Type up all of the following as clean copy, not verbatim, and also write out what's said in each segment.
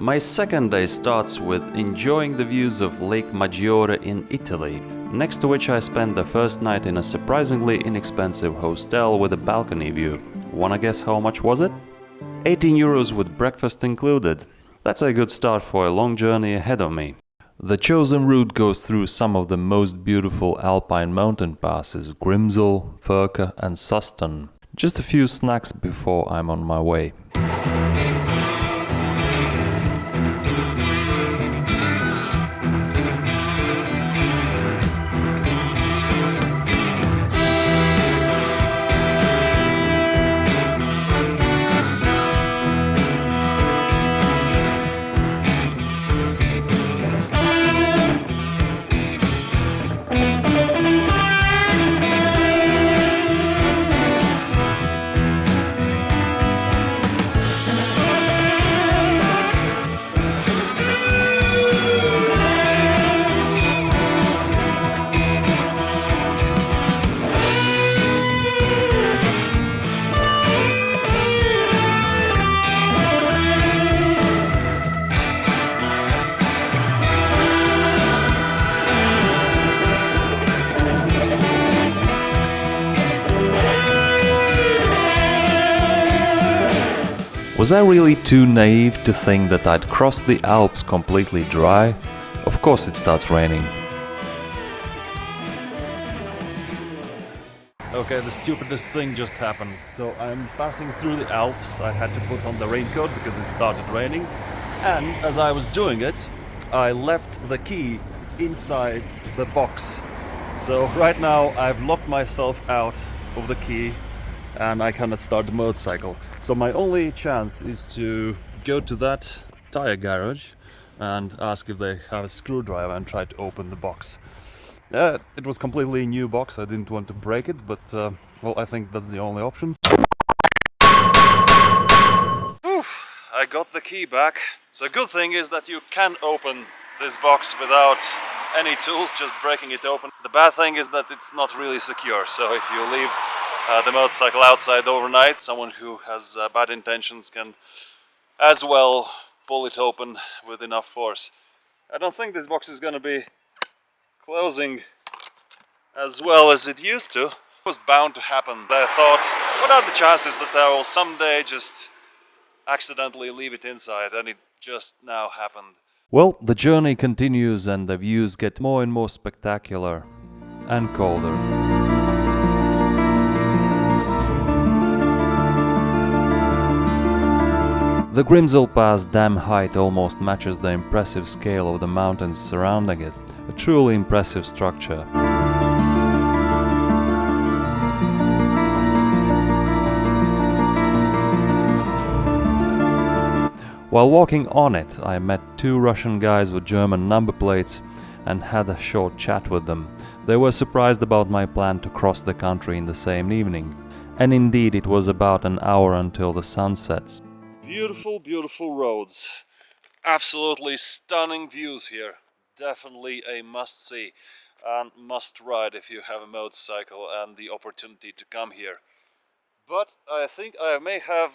My second day starts with enjoying the views of Lake Maggiore in Italy, next to which I spent the first night in a surprisingly inexpensive hostel with a balcony view. Wanna guess how much was it? 18 euros with breakfast included. That's a good start for a long journey ahead of me. The chosen route goes through some of the most beautiful Alpine mountain passes, Grimsel, Furka and Susten. Just a few snacks before I'm on my way. Was I really too naive to think that I'd cross the Alps completely dry? Of course it starts raining. Okay, the stupidest thing just happened. So I'm passing through the Alps. I had to put on the raincoat because it started raining. And as I was doing it, I left the key inside the box. So right now I've locked myself out of the key and I cannot start the motorcycle. So my only chance is to go to that tire garage and ask if they have a screwdriver and try to open the box. It was completely new box, I didn't want to break it, but well, I think that's the only option. Oof, I got the key back. So good thing is that you can open this box without any tools, just breaking it open. The bad thing is that it's not really secure, so if you leave the motorcycle outside overnight, someone who has bad intentions can as well pull it open with enough force. I don't think this box is gonna be closing as well as it used to. It was bound to happen. I thought, what are the chances that I will someday just accidentally leave it inside, and it just now happened. Well, the journey continues and the views get more and more spectacular and colder. The Grimsel Pass dam height almost matches the impressive scale of the mountains surrounding it, a truly impressive structure. While walking on it, I met two Russian guys with German number plates and had a short chat with them. They were surprised about my plan to cross the country in the same evening. And indeed, it was about an hour until the sun sets. Beautiful, beautiful roads. Absolutely stunning views here. Definitely a must-see and must-ride if you have a motorcycle and the opportunity to come here. But I think I may have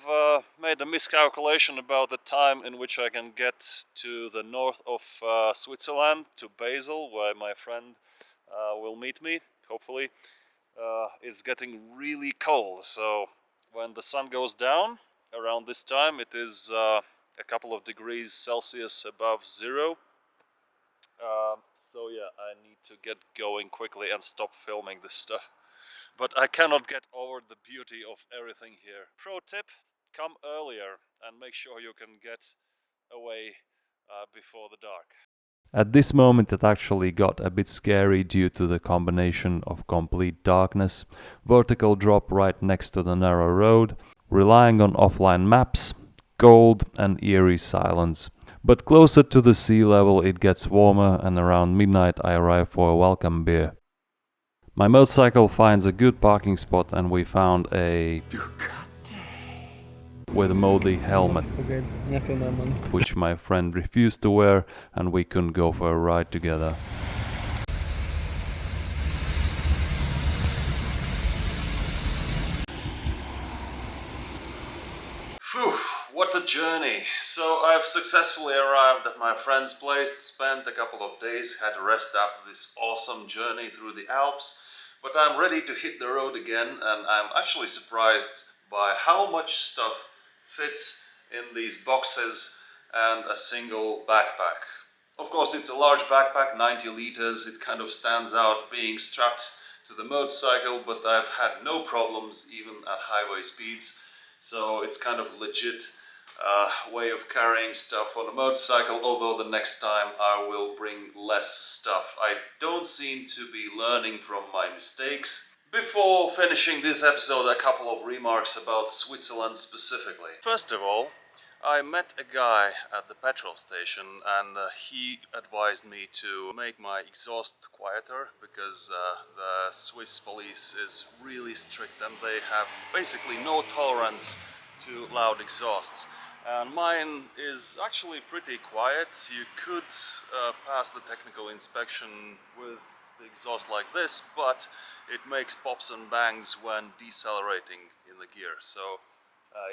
made a miscalculation about the time in which I can get to the north of Switzerland, to Basel, where my friend will meet me, hopefully. It's getting really cold, so when the sun goes down, around this time it is a couple of degrees Celsius above zero. So yeah, I need to get going quickly and stop filming this stuff. But I cannot get over the beauty of everything here. Pro tip, come earlier and make sure you can get away before the dark. At this moment it actually got a bit scary due to the combination of complete darkness, vertical drop right next to the narrow road, relying on offline maps, cold and eerie silence. But closer to the sea level it gets warmer, and around midnight I arrive for a welcome beer. My motorcycle finds a good parking spot and we found a with a moldy helmet, which my friend refused to wear, and we couldn't go for a ride together. Phew, what a journey! So I've successfully arrived at my friend's place, spent a couple of days, had a rest after this awesome journey through the Alps, but I'm ready to hit the road again, and I'm actually surprised by how much stuff fits in these boxes and a single backpack. Of course, it's a large backpack, 90 liters, it kind of stands out being strapped to the motorcycle, but I've had no problems even at highway speeds. So it's kind of legit way of carrying stuff on a motorcycle, although the next time I will bring less stuff. I don't seem to be learning from my mistakes. Before finishing this episode, a couple of remarks about Switzerland specifically. First of all, I met a guy at the petrol station and he advised me to make my exhaust quieter because the Swiss police is really strict and they have basically no tolerance to loud exhausts. And mine is actually pretty quiet. You could pass the technical inspection with the exhaust like this, but it makes pops and bangs when decelerating in the gear. So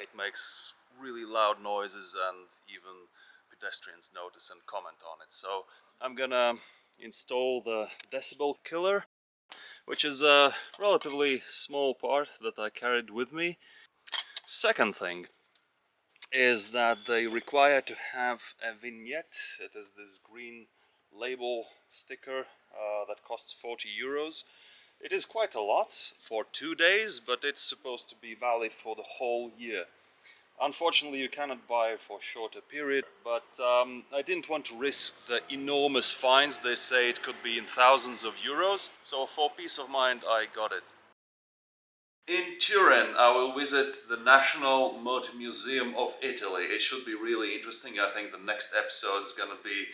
it makes really loud noises and even pedestrians notice and comment on it. So I'm gonna install the decibel killer, which is a relatively small part that I carried with me. Second thing is that they require to have a vignette. It is this green label sticker that costs 40 euros. It is quite a lot for 2 days, but it's supposed to be valid for the whole year. Unfortunately, you cannot buy for a shorter period, but I didn't want to risk the enormous fines. They say it could be in thousands of euros, so for peace of mind I got it. In Turin, I will visit the National Motor Museum of Italy. It should be really interesting. I think the next episode is going to be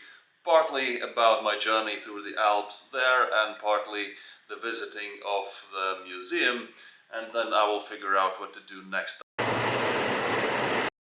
partly about my journey through the Alps there and partly the visiting of the museum, and then I will figure out what to do next.